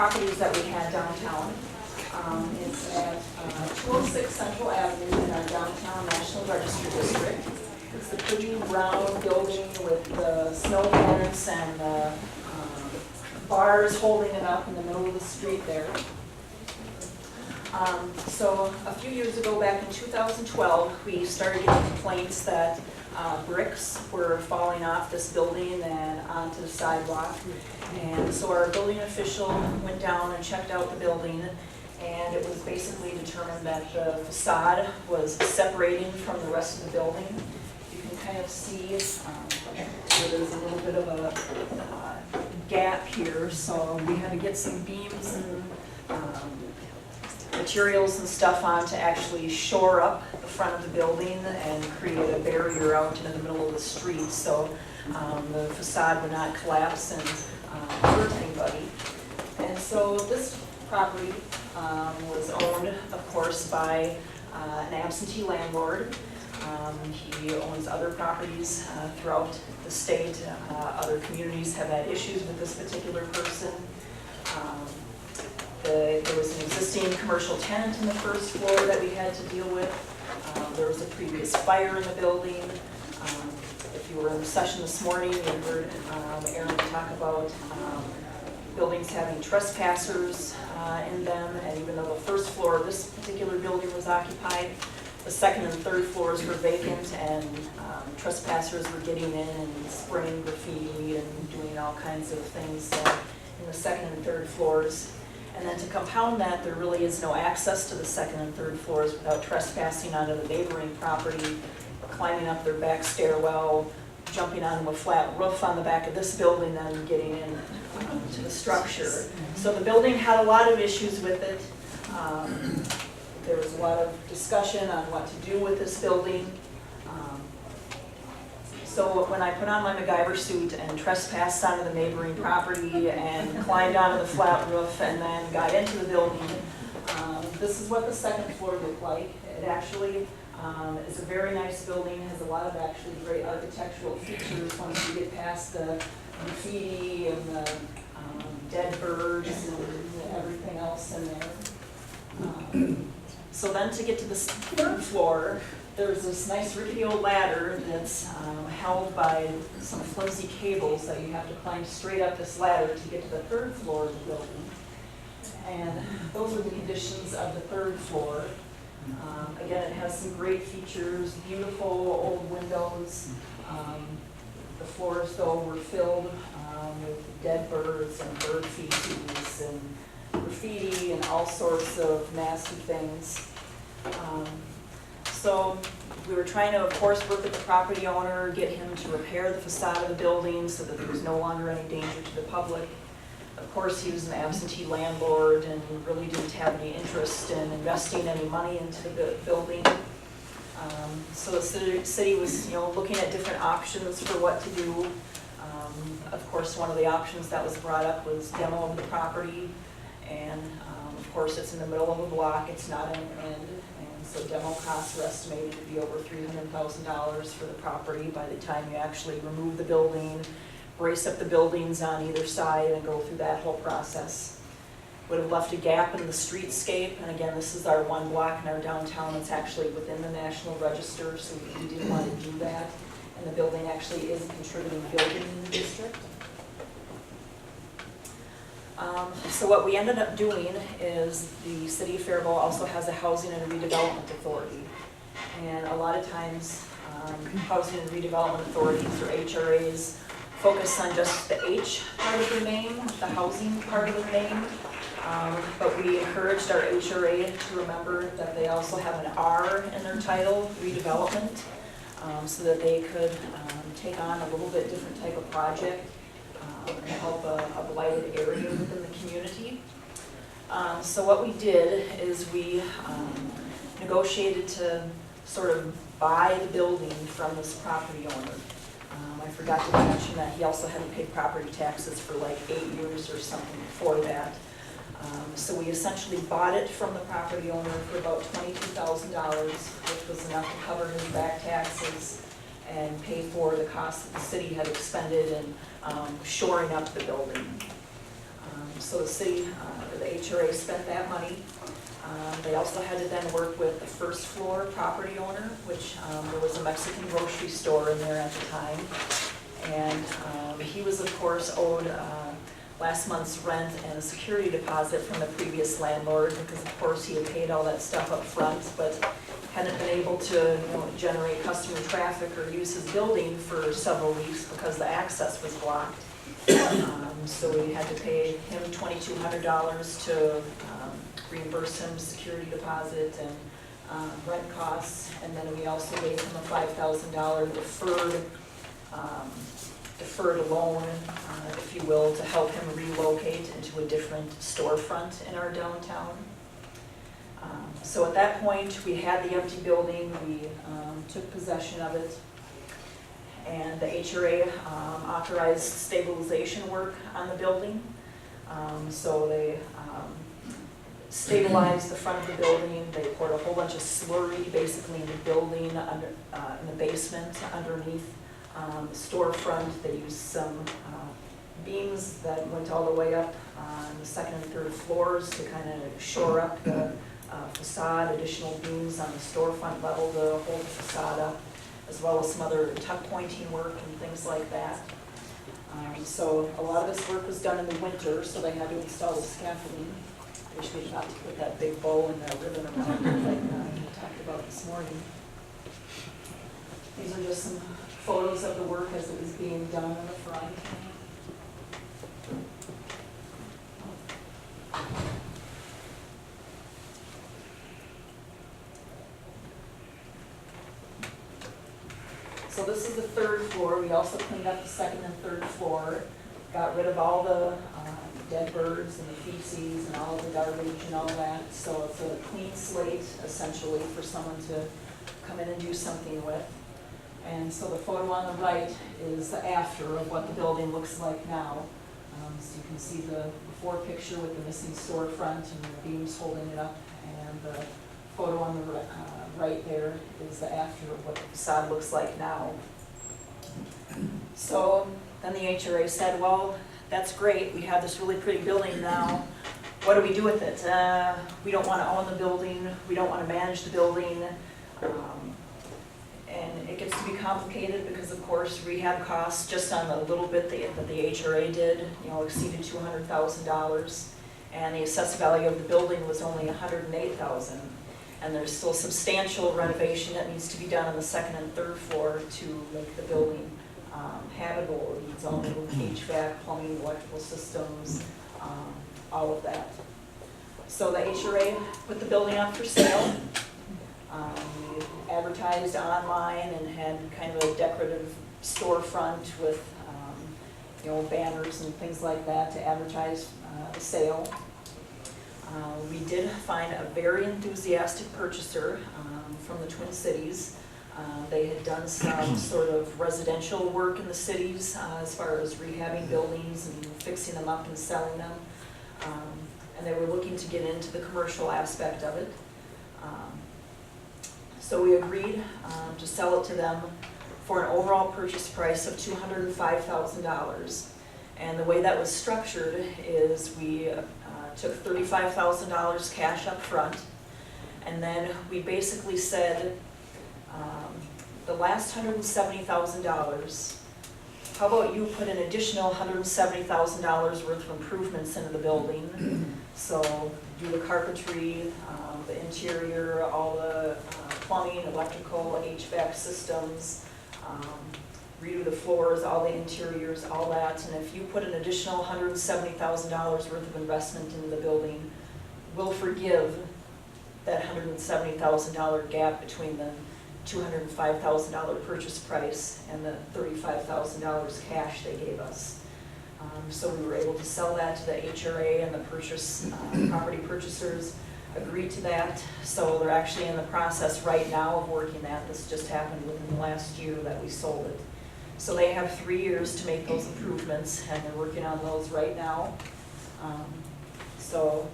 properties that we had downtown. It's at 206 Central Avenue in our downtown National Register District. It's the pretty brown building with the snow fence and the bars holding it up in the middle of the street there. So a few years ago, back in 2012, we started getting complaints that bricks were falling off this building and onto the sidewalk. And so our building official went down and checked out the building, and it was basically determined that the facade was separating from the rest of the building. You can kind of see where there's a little bit of a gap here, so we had to get some beams and materials and stuff on to actually shore up the front of the building and create a barrier out into the middle of the street so the facade would not collapse and hurt anybody. And so this property was owned, of course, by an absentee landlord. He owns other properties throughout the state. Other communities have had issues with this particular person. There was an existing commercial tenant in the first floor that we had to deal with. There was a previous fire in the building. If you were in session this morning, you heard Aaron talk about buildings having trespassers in them, and even though the first floor of this particular building was occupied, the second and third floors were vacant, and trespassers were getting in and spraying graffiti and doing all kinds of things in the second and third floors. And then to compound that, there really is no access to the second and third floors without trespassing onto the neighboring property, climbing up their back stairwell, jumping onto a flat roof on the back of this building, then getting in to the structure. So the building had a lot of issues with it. There was a lot of discussion on what to do with this building. So when I put on my MacGyver suit and trespassed onto the neighboring property and climbed onto the flat roof and then got into the building, this is what the second floor looked like. It actually is a very nice building, has a lot of actually great architectural features once you get past the graffiti and the dead birds and everything else in there. So then to get to the third floor, there's this nice rickety old ladder that's held by some flimsy cables that you have to climb straight up this ladder to get to the third floor of the building. And those are the conditions of the third floor. Again, it has some great features, beautiful old windows. The floors, though, were filled with dead birds and bird feces and graffiti and all sorts of nasty things. So we were trying to, of course, work with the property owner, get him to repair the facade of the building so that there was no longer any danger to the public. Of course, he was an absentee landlord and really didn't have any interest in investing any money into the building. So the city was, looking at different options for what to do. Of course, one of the options that was brought up was demo of the property, and of course, it's in the middle of a block. It's not an end. So demo costs were estimated to be over $300,000 for the property by the time you actually remove the building, brace up the buildings on either side, and go through that whole process. Would have left a gap in the streetscape, and again, this is our one block in our downtown. It's actually within the National Register, so we didn't want to do that. And the building actually is a contributing building in the district. So what we ended up doing is the City of Faribault also has a Housing and Redevelopment Authority. And a lot of times, Housing and Redevelopment Authorities, or HRAs, focus on just the H part of their name, the housing part of their name. But we encouraged our HRA to remember that they also have an R in their title, redevelopment, so that they could take on a little bit different type of project and help a blighted area within the community. So what we did is we negotiated to sort of buy the building from this property owner. I forgot to mention that he also hadn't paid property taxes for like 8 years or something before that. So we essentially bought it from the property owner for about $22,000, which was enough to cover his back taxes and pay for the costs that the city had expended in shoring up the building. So the city, or the HRA spent that money. They also had to then work with the first floor property owner, which there was a Mexican grocery store in there at the time. And he was, of course, owed last month's rent and a security deposit from the previous landlord, because of course he had paid all that stuff up front, but hadn't been able to generate customer traffic or use his building for several weeks because the access was blocked. So we had to pay him $2,200 to reimburse him security deposit and rent costs, and then we also gave him a $5,000 deferred loan, if you will, to help him relocate into a different storefront in our downtown. So at that point, we had the empty building, we took possession of it, and the HRA authorized stabilization work on the building. So they stabilized the front of the building, they poured a whole bunch of slurry basically in the building, in the basement underneath the storefront. They used some beams that went all the way up on the second and third floors to kind of shore up the facade, additional beams on the storefront level to hold the facade up, as well as some other tuck pointing work and things like that. So a lot of this work was done in the winter, so they had to install the scaffolding. Wish we got to put that big bow and that ribbon around it like we talked about this morning. These are just some photos of the work as it was being done in the front. So this is the third floor. We also cleaned up the second and third floor, got rid of all the dead birds and the feces and all of the garbage and all that. So it's a clean slate essentially for someone to come in and do something with. And so the photo on the right is the after of what the building looks like now. So you can see the before picture with the missing storefront and the beams holding it up, and the photo on the right there is the after of what the facade looks like now. So then the HRA said, well, that's great, we have this really pretty building now, what do we do with it? We don't want to own the building, we don't want to manage the building, and it gets to be complicated because of course rehab costs just on the little bit that the HRA did, exceeded $200,000, and the assessed value of the building was only $108,000. And there's still substantial renovation that needs to be done on the second and third floor to make the building habitable. It needs all new HVAC, plumbing, electrical systems, all of that. So the HRA put the building up for sale. We advertised online and had kind of a decorative storefront with banners and things like that to advertise the sale. We did find a very enthusiastic purchaser from the Twin Cities. They had done some sort of residential work in the cities as far as rehabbing buildings and fixing them up and selling them. And they were looking to get into the commercial aspect of it. So we agreed to sell it to them for an overall purchase price of $205,000. And the way that was structured is we took $35,000 cash up front, and then we basically said, the last $170,000, how about you put an additional $170,000 worth of improvements into the building? So do the carpentry, the interior, all the plumbing, electrical, HVAC systems, redo the floors, all the interiors, all that. And if you put an additional $170,000 worth of investment into the building, we'll forgive that $170,000 gap between the $205,000 purchase price and the $35,000 cash they gave us. So we were able to sell that to the HRA, and the property purchasers agreed to that. So they're actually in the process right now of working that. This just happened within the last year that we sold it. So they have 3 years to make those improvements, and they're working on those right now. So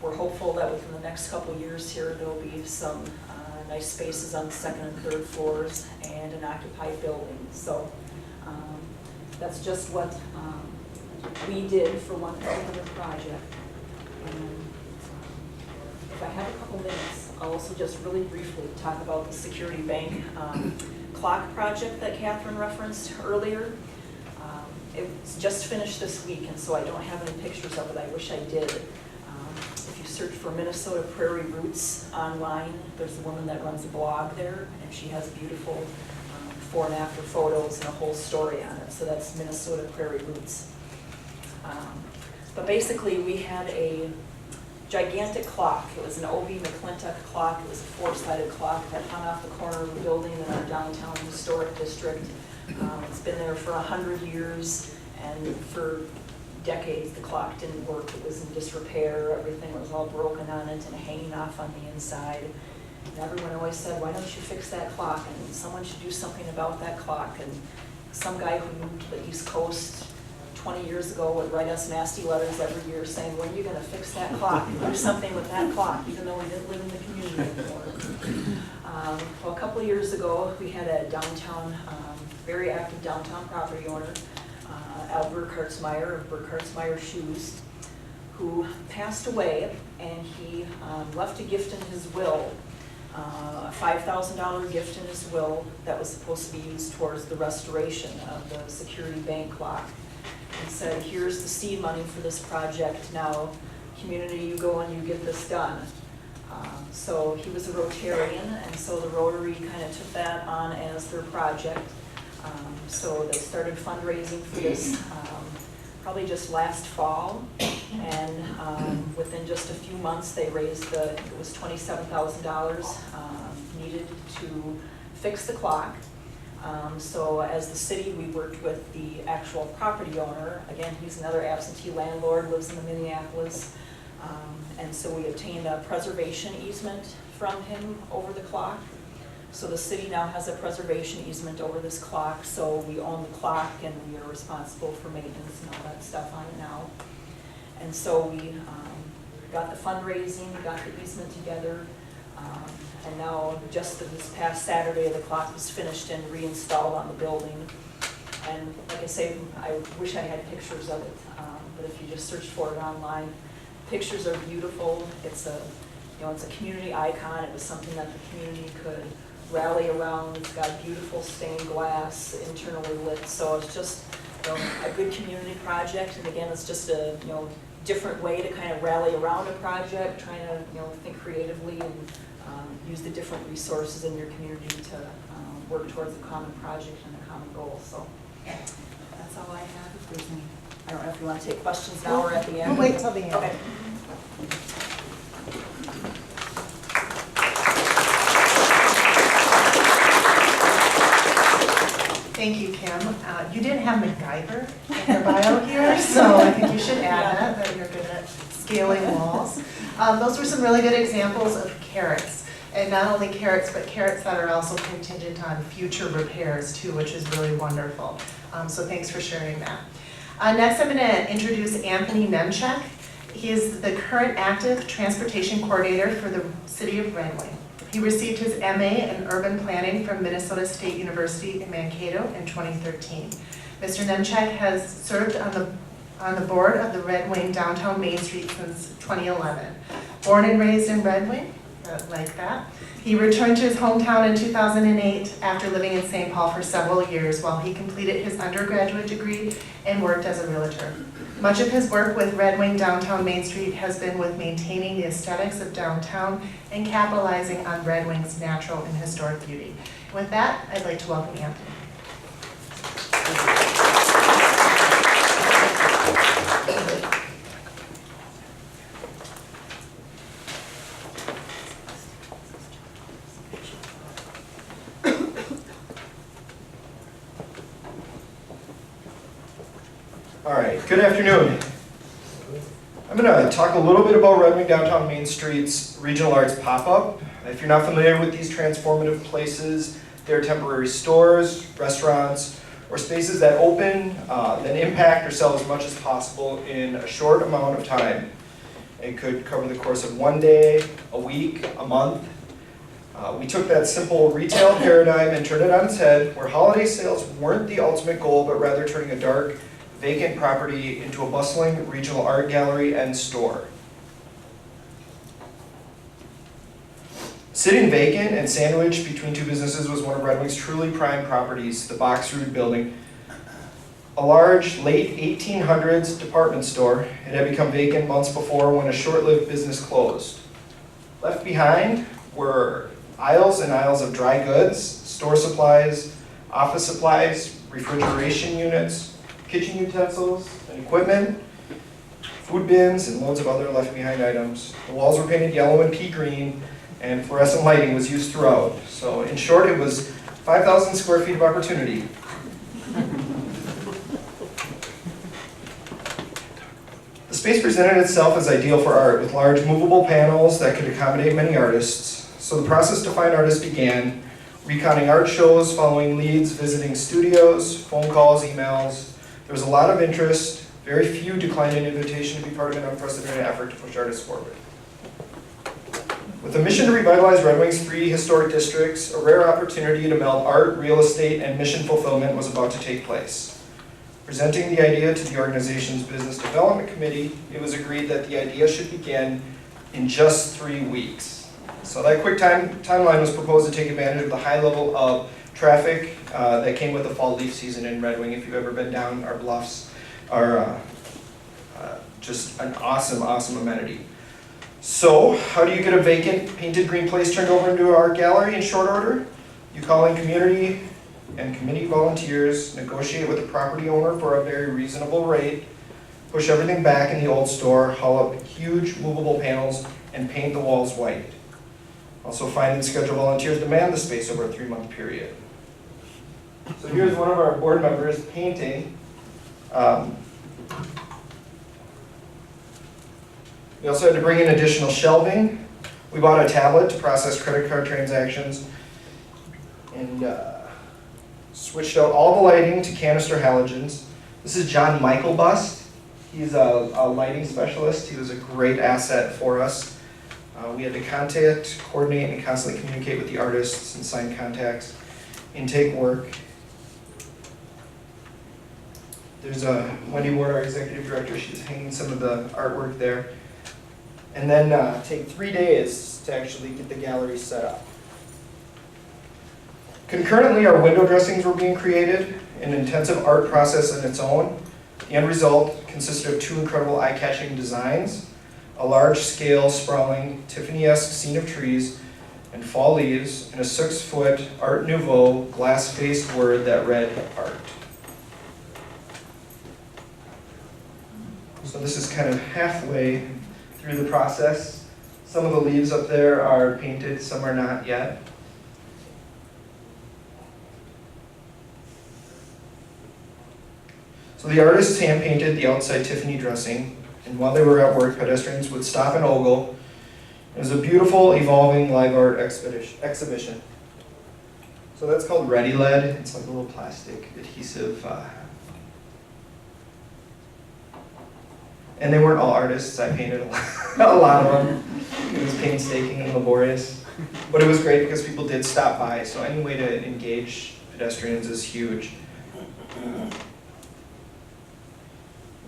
we're hopeful that within the next couple of years here, there'll be some nice spaces on the second and third floors and an occupied building. So that's just what we did for one particular project. And if I have a couple minutes, I'll also just really briefly talk about the Security Bank clock project that Catherine referenced earlier. It's just finished this week, and so I don't have any pictures of it. I wish I did. If you search for Minnesota Prairie Roots online, there's a woman that runs a blog there, and she has beautiful before and after photos and a whole story on it. So that's Minnesota Prairie Roots. But basically, we had a gigantic clock. It was an O.B. McClintock clock. It was a four-sided clock that hung off the corner of the building in our downtown historic district. It's been there for 100 years, and for decades the clock didn't work. It was in disrepair. Everything was all broken on it and hanging off on the inside. And everyone always said, why don't you fix that clock? And someone should do something about that clock. And some guy who moved to the East Coast 20 years ago would write us nasty letters every year saying, when are you going to fix that clock? Do something with that clock, even though we didn't live in the community anymore. Well, a couple of years ago, we had a downtown, very active downtown property owner, Al Burkhartsmeyer of Burkhartsmeyer Shoes, who passed away, and he left a gift in his will, a $5,000 gift in his will that was supposed to be used towards the restoration of the Security Bank clock. And said, here's the seed money for this project. Now, community, you go and you get this done. So he was a Rotarian, and so the Rotary kind of took that on as their project. So they started fundraising for this probably just last fall, and within just a few months they raised it was $27,000 needed to fix the clock. So as the city, we worked with the actual property owner. Again, he's another absentee landlord, lives in Minneapolis. And so we obtained a preservation easement from him over the clock. So the city now has a preservation easement over this clock, so we own the clock and we are responsible for maintenance and all that stuff on it now. And so we got the fundraising, got the easement together, and now just this past Saturday the clock was finished and reinstalled on the building. And like I say, I wish I had pictures of it, but if you just search for it online, pictures are beautiful. It's a, it's a community icon. It was something that the community could rally around. It's got beautiful stained glass, internally lit. So it's just a good community project. And again, it's just a different way to kind of rally around a project, trying to think creatively and use the different resources in your community to work towards a common project and a common goal. So that's all I have. If there's any, I don't know if you want to take questions now or at the end. We'll wait till the end. Okay. Thank you, Kim. You didn't have MacGyver in your bio here, so I think you should add that you're good at scaling walls. Those were some really good examples of carrots. And not only carrots, but carrots that are also contingent on future repairs too, which is really wonderful. So thanks for sharing that. Next, I'm going to introduce Anthony Nemchek. He is the current active transportation coordinator for the city of Red Wing. He received his MA in urban planning from Minnesota State University in Mankato in 2013. Mr. Nemchek has served on the board of the Red Wing Downtown Main Street since 2011. Born and raised in Red Wing, like that. He returned to his hometown in 2008 after living in St. Paul for several years while he completed his undergraduate degree and worked as a realtor. Much of his work with Red Wing Downtown Main Street has been with maintaining the aesthetics of downtown and capitalizing on Red Wing's natural and historic beauty. With that, I'd like to welcome Anthony. All right, good afternoon. I'm going to talk a little bit about Red Wing Downtown Main Street's Regional Arts Pop-Up. If you're not familiar with these transformative places, they're temporary stores, restaurants, or spaces that open, then impact or sell as much as possible in a short amount of time. It could cover the course of one day, a week, a month. We took that simple retail paradigm and turned it on its head, where holiday sales weren't the ultimate goal, but rather turning a dark, vacant property into a bustling regional art gallery and store. Sitting vacant and sandwiched between two businesses was one of Red Wing's truly prime properties, the Boxroot building. A large, late 1800s department store. It had become vacant months before when a short-lived business closed. Left behind were aisles and aisles of dry goods, store supplies, office supplies, refrigeration units, kitchen utensils and equipment, food bins, and loads of other left behind items. The walls were painted yellow and pea green, and fluorescent lighting was used throughout. So in short, it was 5,000 square feet of opportunity. The space presented itself as ideal for art, with large movable panels that could accommodate many artists. So the process to find artists began, recounting art shows, following leads, visiting studios, phone calls, emails. There was a lot of interest. Very few declined an invitation to be part of an unprecedented effort to push artists forward. With a mission to revitalize Red Wing's 3 historic districts, a rare opportunity to meld art, real estate, and mission fulfillment was about to take place. Presenting the idea to the organization's business development committee, it was agreed that the idea should begin in just 3 weeks. So that quick timeline was proposed to take advantage of the high level of traffic that came with the fall leaf season in Red Wing. If you've ever been down our bluffs, are just an awesome, awesome amenity. So, how do you get a vacant painted green place turned over into an art gallery in short order? You call in community and committee volunteers, negotiate with the property owner for a very reasonable rate, push everything back in the old store, haul up huge movable panels, and paint the walls white. Also find and schedule volunteers to man the space over a 3-month period. So here's one of our board members painting. We also had to bring in additional shelving. We bought a tablet to process credit card transactions and switched out all the lighting to canister halogens. This is John Michael Bust. He's a lighting specialist. He was a great asset for us. We had to contact, coordinate, and constantly communicate with the artists and sign contacts, intake work. There's Wendy Ward, our executive director. She's hanging some of the artwork there. And then take 3 days to actually get the gallery set up. Concurrently, our window dressings were being created, an intensive art process in its own. The end result consisted of 2 incredible eye-catching designs, a large-scale, sprawling, Tiffany-esque scene of trees and fall leaves, and a 6-foot Art Nouveau glass-faced word that read art. So this is kind of halfway through the process. Some of the leaves up there are painted, some are not yet. So the artists hand-painted the outside Tiffany dressing, and while they were at work, pedestrians would stop and ogle. It was a beautiful, evolving live art exhibition. So that's called Ready Lead. It's like a little plastic adhesive. And they weren't all artists. I painted a lot of them. It was painstaking and laborious. But it was great because people did stop by, so any way to engage pedestrians is huge.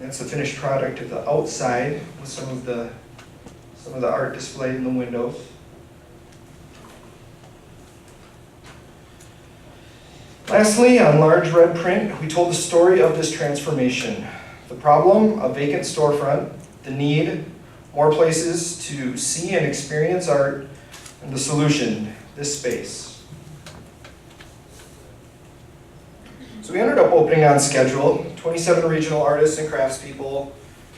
That's the finished product of the outside with some of the art displayed in the windows. Lastly, on large red print, we told the story of this transformation. The problem, a vacant storefront, the need, more places to see and experience art, and the solution, this space. So we ended up opening on schedule. 27 regional artists and craftspeople,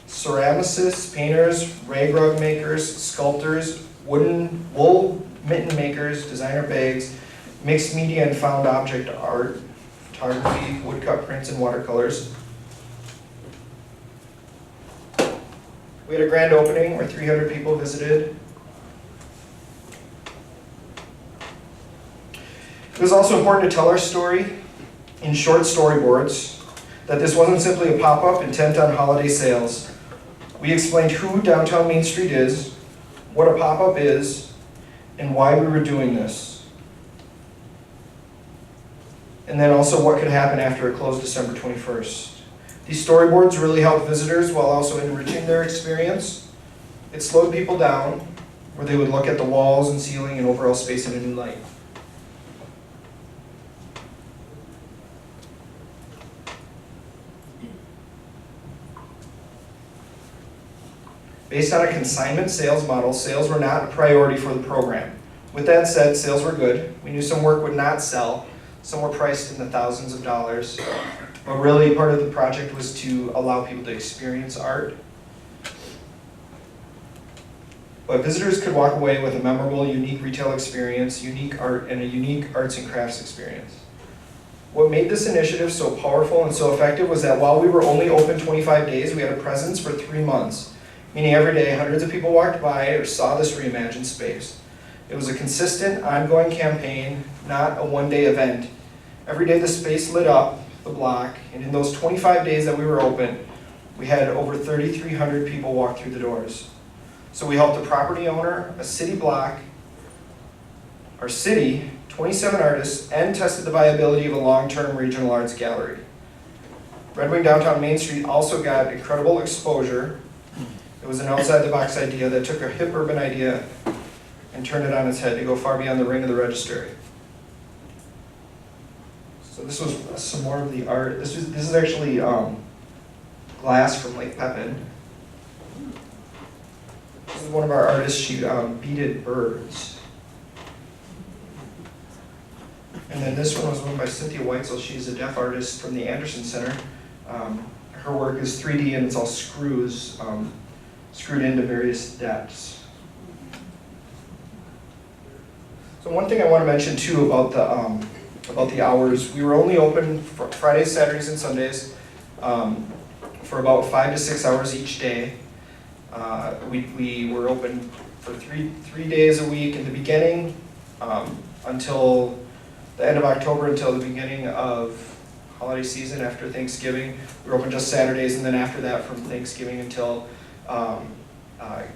ceramicists, painters, rag rug makers, sculptors, wool mitten makers, designer bags, mixed media and found object art, photography, woodcut prints, and watercolors. We had a grand opening where 300 people visited. It was also important to tell our story in short storyboards, that this wasn't simply a pop-up intent on holiday sales. We explained who downtown Main Street is, what a pop-up is, and why we were doing this. And then also what could happen after it closed December 21st. These storyboards really helped visitors while also enriching their experience. It slowed people down, where they would look at the walls and ceiling and overall space in a new light. Based on a consignment sales model, sales were not a priority for the program. With that said, sales were good. We knew some work would not sell. Some were priced in the thousands of dollars. But really, part of the project was to allow people to experience art. But visitors could walk away with a memorable, unique retail experience, unique art, and a unique arts and crafts experience. What made this initiative so powerful and so effective was that while we were only open 25 days, we had a presence for 3 months, meaning every day hundreds of people walked by or saw this reimagined space. It was a consistent, ongoing campaign, not a one-day event. Every day the space lit up the block, and in those 25 days that we were open, we had over 3,300 people walk through the doors. So we helped a property owner, a city block, our city, 27 artists, and tested the viability of a long-term regional arts gallery. Red Wing Downtown Main Street also got incredible exposure. It was an outside-the-box idea that took a hip urban idea and turned it on its head to go far beyond the ring of the register. So this was some more of the art. This is actually glass from Lake Pepin. This is one of our artists. She beaded birds. And then this one was one by Cynthia Weitzel. She's a deaf artist from the Anderson Center. Her work is 3D and it's all screws screwed into various depths. So one thing I want to mention too about the hours, we were only open Fridays, Saturdays, and Sundays for about 5 to 6 hours each day. We were open for three days a week in the beginning until the end of October, until the beginning of holiday season after Thanksgiving. We were open just Saturdays, and then after that from Thanksgiving until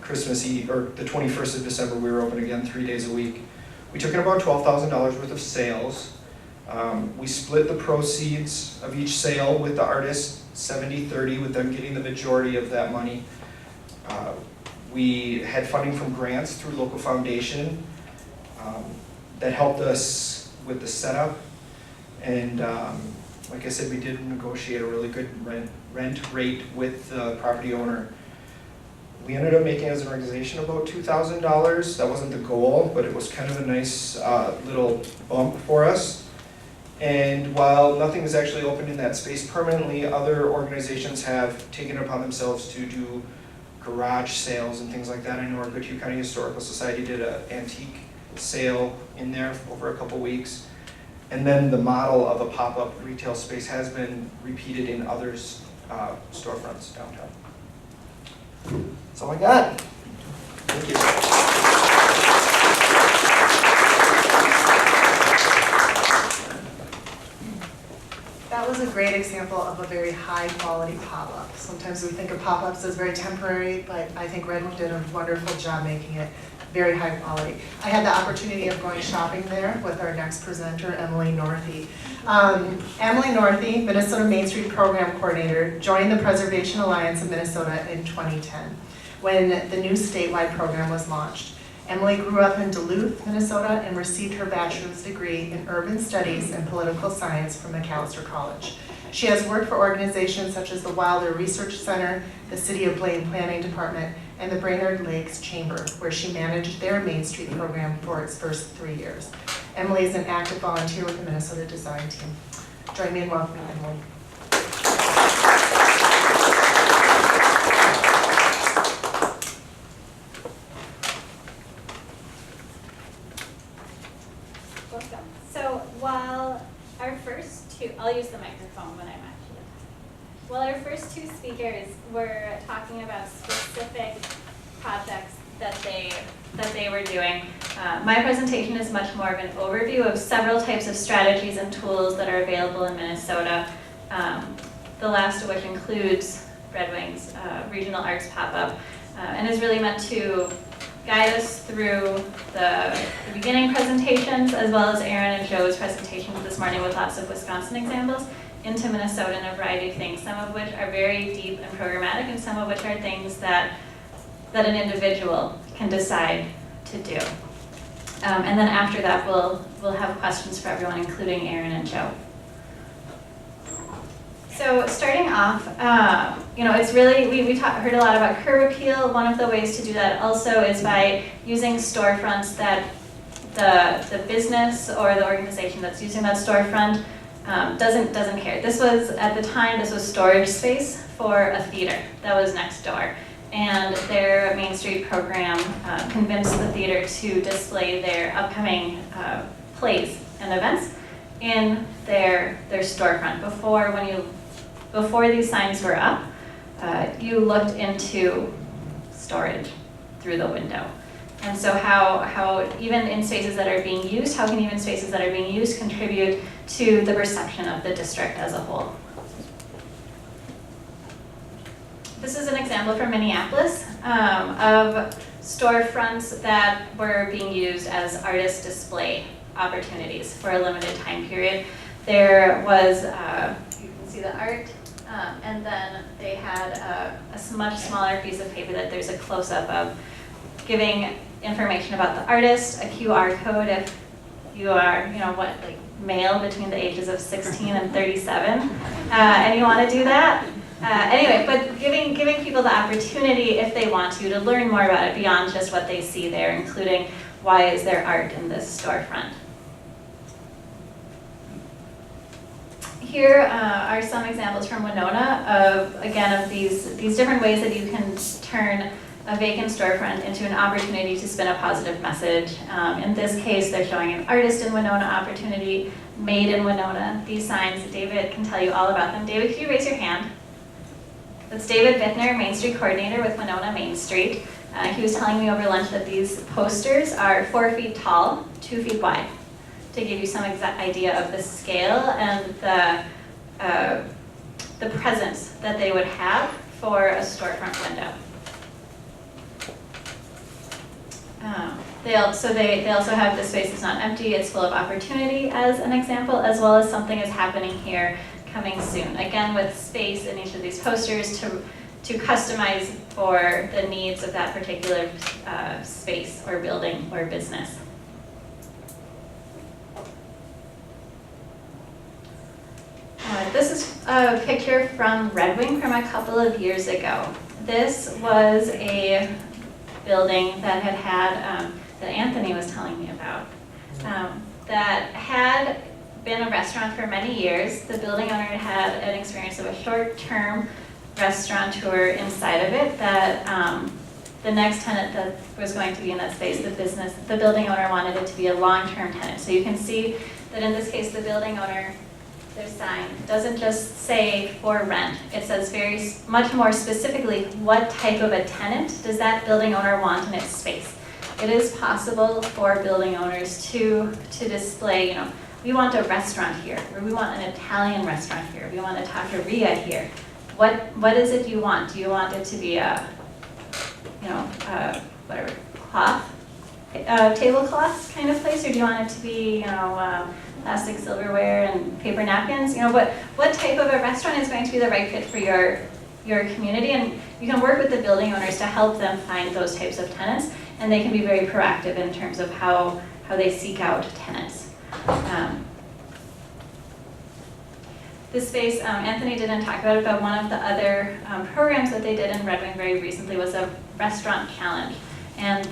Christmas Eve, or the 21st of December, we were open again 3 days a week. We took in about $12,000 worth of sales. We split the proceeds of each sale with the artists, 70-30, with them getting the majority of that money. We had funding from grants through local foundation that helped us with the setup. And like I said, we did negotiate a really good rent rate with the property owner. We ended up making as an organization about $2,000. That wasn't the goal, but it was kind of a nice little bump for us. And while nothing is actually opened in that space permanently, other organizations have taken it upon themselves to do garage sales and things like that. I know our Goodhue County Historical Society did an antique sale in there over a couple weeks. And then the model of a pop-up retail space has been repeated in other storefronts downtown. That's all I got. Thank you. That was a great example of a very high quality pop-up. Sometimes we think of pop-ups as very temporary, but I think Red Wing did a wonderful job making it very high quality. I had the opportunity of going shopping there with our next presenter, Emily Northey. Emily Northey, Minnesota Main Street Program Coordinator, joined the Preservation Alliance of Minnesota in 2010 when the new statewide program was launched. Emily grew up in Duluth, Minnesota, and received her bachelor's degree in urban studies and political science from Macalester College. She has worked for organizations such as the Wilder Research Center, the City of Blaine Planning Department, and the Brainerd Lakes Chamber, where she managed their Main Street program for its first 3 years. Emily is an active volunteer with the Minnesota Design Team. Join me in welcoming Emily. Welcome. So while our first two, I'll use the microphone when I'm actually. While our first two speakers were talking about specific projects that they were doing, my presentation is much more of an overview of several types of strategies and tools that are available in Minnesota. The last of which includes Red Wing's Regional Arts Pop-Up, and is really meant to guide us through the beginning presentations, as well as Aaron and Joe's presentations this morning with lots of Wisconsin examples, into Minnesota in a variety of things, some of which are very deep and programmatic, and some of which are things that an individual can decide to do. And then after that, we'll have questions for everyone, including Aaron and Joe. So starting off, it's really, we heard a lot about curb appeal. One of the ways to do that also is by using storefronts that the business or the organization that's using that storefront doesn't care. This was, at the time, this was storage space for a theater that was next door. And their Main Street program convinced the theater to display their upcoming plays and events in their storefront. Before these signs were up, you looked into storage through the window. And so how even in spaces that are being used, how can even spaces that are being used contribute to the perception of the district as a whole? This is an example from Minneapolis of storefronts that were being used as artist display opportunities for a limited time period. There was, you can see the art, and then they had a much smaller piece of paper that there's a close-up of, giving information about the artist, a QR code if you are, male between the ages of 16 and 37, and you want to do that. Anyway, but giving people the opportunity, if they want to learn more about it beyond just what they see there, including why is there art in this storefront. Here are some examples from Winona of these different ways that you can turn a vacant storefront into an opportunity to spin a positive message. In this case, they're showing an artist in Winona opportunity, made in Winona. These signs, David can tell you all about them. David, could you raise your hand? That's David Bittner, Main Street Coordinator with Winona Main Street. He was telling me over lunch that these posters are 4 feet tall, 2 feet wide, to give you some exact idea of the scale and the presence that they would have for a storefront window. They also have this space that's not empty, it's full of opportunity as an example, as well as something is happening here coming soon. Again, with space in each of these posters to customize for the needs of that particular space or building or business. This is a picture from Red Wing from a couple of years ago. This was a building that that Anthony was telling me about, that had been a restaurant for many years. The building owner had an experience of a short-term restaurateur inside of it that the next tenant that was going to be in that space, the building owner wanted it to be a long-term tenant. So you can see that in this case, the building owner, their sign doesn't just say for rent. It says very much more specifically what type of a tenant does that building owner want in its space. It is possible for building owners to display, we want a restaurant here, or we want an Italian restaurant here, we want a taqueria here. What is it you want? Do you want it to be a, cloth, tablecloth kind of place, or do you want it to be, plastic silverware and paper napkins? What type of a restaurant is going to be the right fit for your community? And you can work with the building owners to help them find those types of tenants, and they can be very proactive in terms of how they seek out tenants. This space, Anthony didn't talk about it, but one of the other programs that they did in Red Wing very recently was a restaurant challenge. And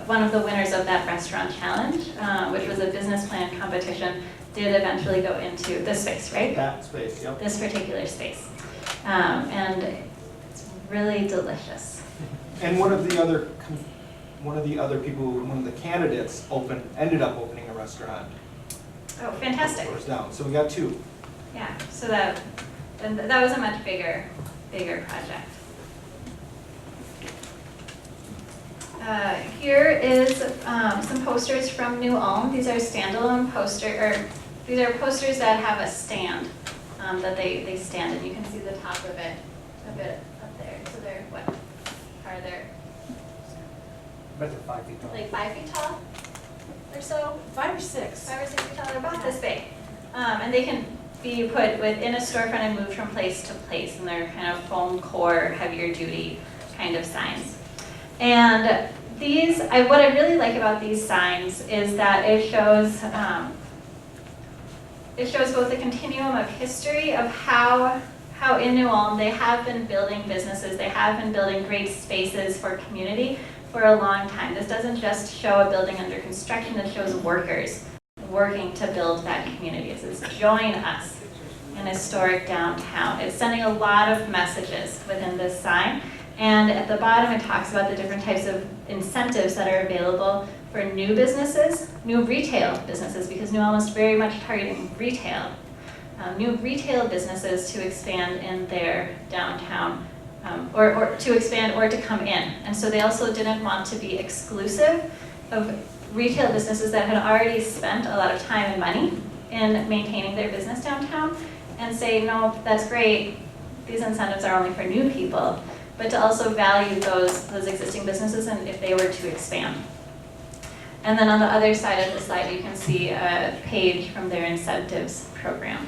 one of the winners of that restaurant challenge, which was a business plan competition, did eventually go into this space, right? That space, yep. This particular space. And it's really delicious. And one of the other candidates ended up opening a restaurant. Oh, fantastic. Doors down. So we got 2. Yeah, so that was a much bigger project. Here is some posters from New Ulm. These are standalone these are posters that have a stand that they stand, and you can see the top of it a bit up there. So they're But they're 5 feet tall. like 5 feet tall or so? 5 or 6. 5 or 6 feet tall. They're about this big, and they can be put within a storefront and moved from place to place, and they're kind of foam core, heavier duty kind of signs. And these, what I really like about these signs is that it shows both the continuum of history of how in New Ulm they have been building businesses, they have been building great spaces for community for a long time. This doesn't just show a building under construction, it shows workers working to build that community. It says, join us in historic downtown. It's sending a lot of messages within this sign. And at the bottom, it talks about the different types of incentives that are available for new businesses, new retail businesses, because New Ulm is very much targeting retail. New retail businesses to expand in their downtown, or to expand or to come in. And so they also didn't want to be exclusive of retail businesses that had already spent a lot of time and money in maintaining their business downtown and say, no, that's great, these incentives are only for new people, but to also value those existing businesses and if they were to expand. And then on the other side of the slide, you can see a page from their incentives program.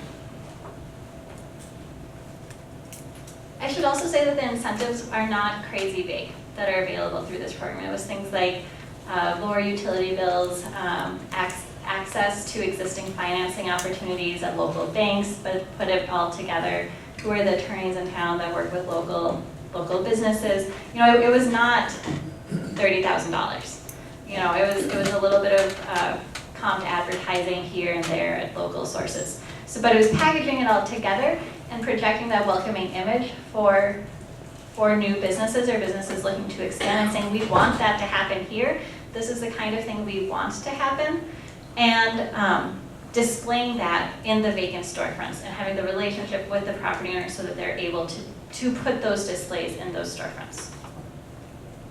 I should also say that the incentives are not crazy big that are available through this program. It was things like lower utility bills, access to existing financing opportunities at local banks, but put it all together. Who are the attorneys in town that work with local businesses? You know, it was not $30,000. You know, it was a little bit of comped advertising here and there at local sources. So, but it was packaging it all together and projecting that welcoming image for new businesses or businesses looking to expand and saying, we want that to happen here. This is the kind of thing we want to happen. And displaying that in the vacant storefronts and having the relationship with the property owner so that they're able to put those displays in those storefronts.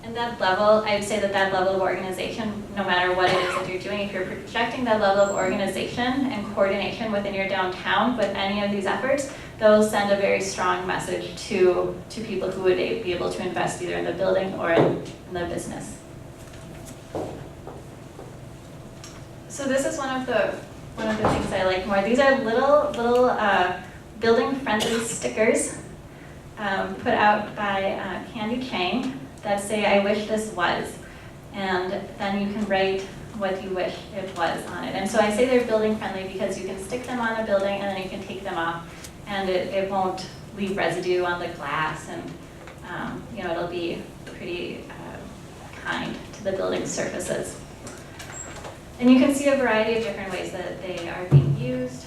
And that level, I would say that level of organization, no matter what it is that you're doing, if you're projecting that level of organization and coordination within your downtown with any of these efforts, they'll send a very strong message to people who would be able to invest either in the building or in the business. So this is one of the things I like more. These are little building-friendly stickers put out by Candy Chang that say, I wish this was. And then you can write what you wish it was on it. And so I say they're building-friendly because you can stick them on a building and then you can take them off and it won't leave residue on the glass, and you know, it'll be pretty kind to the building surfaces. And you can see a variety of different ways that they are being used.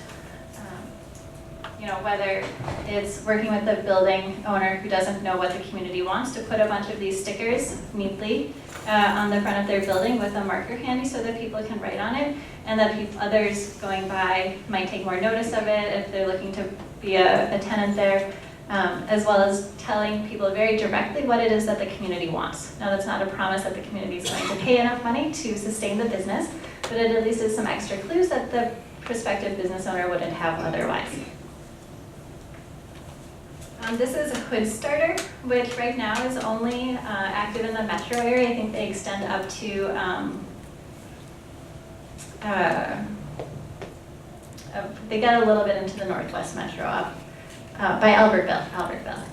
You know, whether it's working with the building owner who doesn't know what the community wants to put a bunch of these stickers neatly on the front of their building with a marker handy so that people can write on it, and that others going by might take more notice of it if they're looking to be a tenant there, as well as telling people very directly what it is that the community wants. Now, that's not a promise that the community is going to pay enough money to sustain the business, but it at least is some extra clues that the prospective business owner wouldn't have otherwise. This is a hood starter, which right now is only active in the metro area. I think they extend up to they get a little bit into the northwest metro up by Albertville.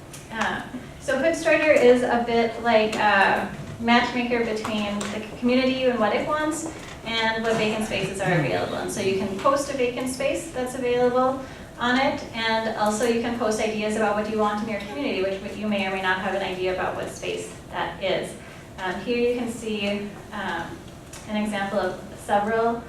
So hood starter is a bit like a matchmaker between the community and what it wants and what vacant spaces are available. And so you can post a vacant space that's available on it, and also you can post ideas about what you want in your community, which you may or may not have an idea about what space that is. Here you can see an example of several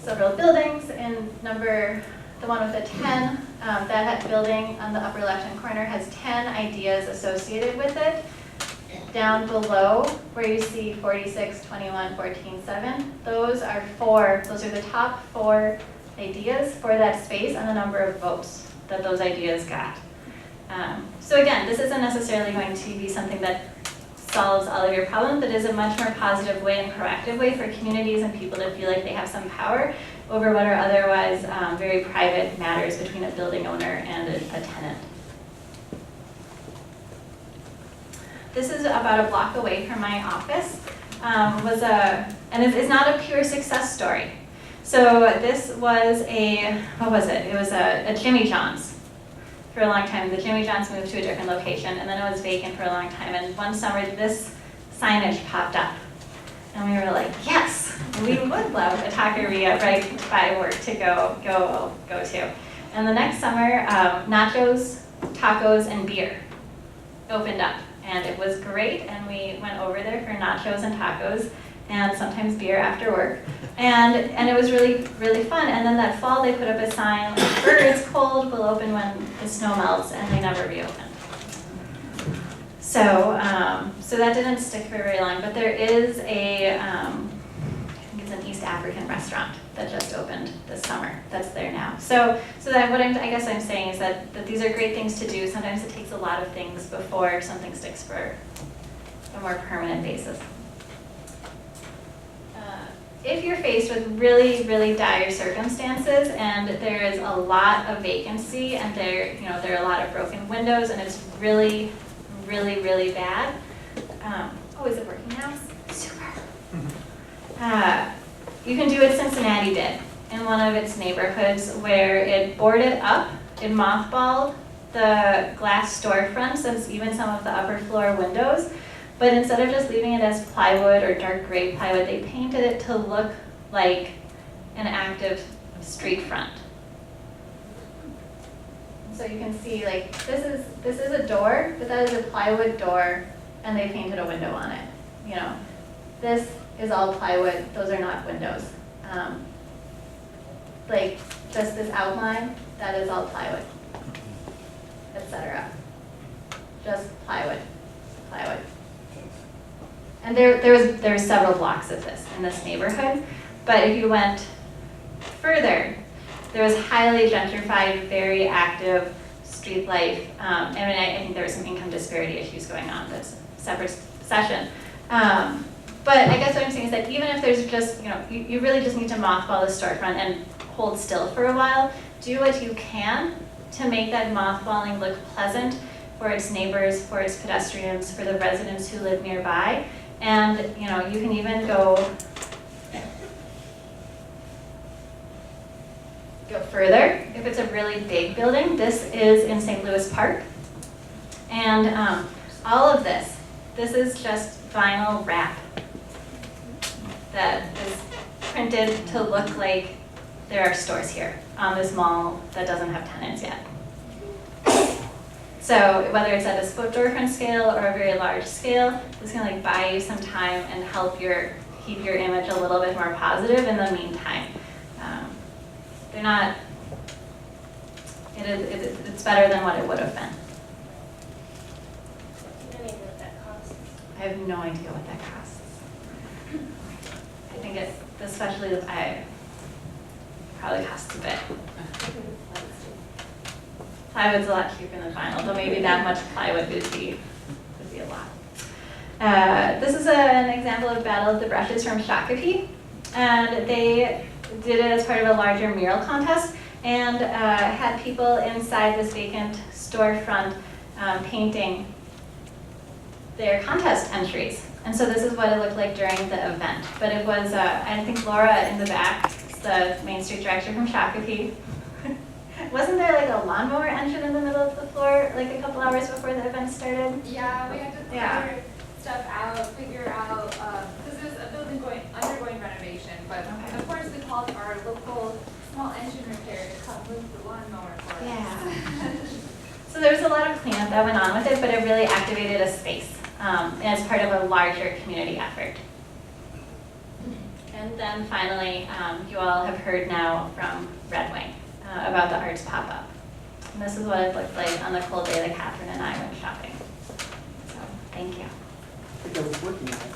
buildings. In the one with the 10, that building on the upper left-hand corner has 10 ideas associated with it. Down below, where you see 46, 21, 14, 7, those are the top 4 ideas for that space and the number of votes that those ideas got. So again, this isn't necessarily going to be something that solves all of your problems, but is a much more positive way and proactive way for communities and people to feel like they have some power over what are otherwise very private matters between a building owner and a tenant. This is about a block away from my office. And it's not a pure success story. So this was what was it? It was a Jimmy John's for a long time. The Jimmy John's moved to a different location, and then it was vacant for a long time. And one summer, this signage popped up. And we were like, yes, we would love a taqueria right by work to go to. And the next summer, nachos, tacos, and beer opened up. And it was great, and we went over there for nachos and tacos, and sometimes beer after work. And it was really, really fun. And then that fall, they put up a sign, it's cold, we'll open when the snow melts, and they never reopened. So that didn't stick for very long, but there is I think it's an East African restaurant that just opened this summer, that's there now. So that what I guess I'm saying is that these are great things to do. Sometimes it takes a lot of things before something sticks for a more permanent basis. If you're faced with really, really dire circumstances and there is a lot of vacancy and there are a lot of broken windows and it's really, really, really bad. Is it working now? Super. You can do what Cincinnati did in one of its neighborhoods where it boarded up, it mothballed the glass storefronts and even some of the upper floor windows. But instead of just leaving it as plywood or dark gray plywood, they painted it to look like an active street front. So you can see, like, this is a door, but that is a plywood door, and they painted a window on it. You know, this is all plywood. Those are not windows. Like just this outline, that is all plywood, etc. Just plywood, plywood. And there were several blocks of this in this neighborhood, but if you went further, there was highly gentrified, very active street life. I think there were some income disparity issues going on. That's a separate session. But I guess what I'm saying is that even if there's just, you really just need to mothball the storefront and hold still for a while. Do what you can to make that mothballing look pleasant for its neighbors, for its pedestrians, for the residents who live nearby. And you can even go further. If it's a really big building, this is in St. Louis Park. And all of this is just vinyl wrap that is printed to look like there are stores here on this mall that doesn't have tenants yet. So whether it's at a storefront scale or a very large scale, it's gonna buy you some time and help keep your image a little bit more positive in the meantime. It's better than what it would have been. Any idea what that costs? I have no idea what that costs. I think especially probably costs a bit. Plywood's a lot cheaper than vinyl, though maybe that much plywood would be a lot. This is an example of Battle of the Brushes from Shakopee, and they did it as part of a larger mural contest and had people inside this vacant storefront painting their contest entries. And so this is what it looked like during the event. But it was, I think Laura in the back, the Main Street director from Shakopee. Wasn't there like a lawnmower engine in the middle of the floor like a couple hours before the event started? Yeah, we had to clear stuff out, figure out, because there's a building undergoing renovation, but Okay. of course we called our local small engine repair to come move the lawnmower for us. Yeah. So there was a lot of cleanup that went on with it, but it really activated a space as part of a larger community effort. And then finally, you all have heard now from Red Wing about the arts pop-up. And this is what it looked like on the cold day that Catherine and I went shopping. So, thank you. I think I was working on it.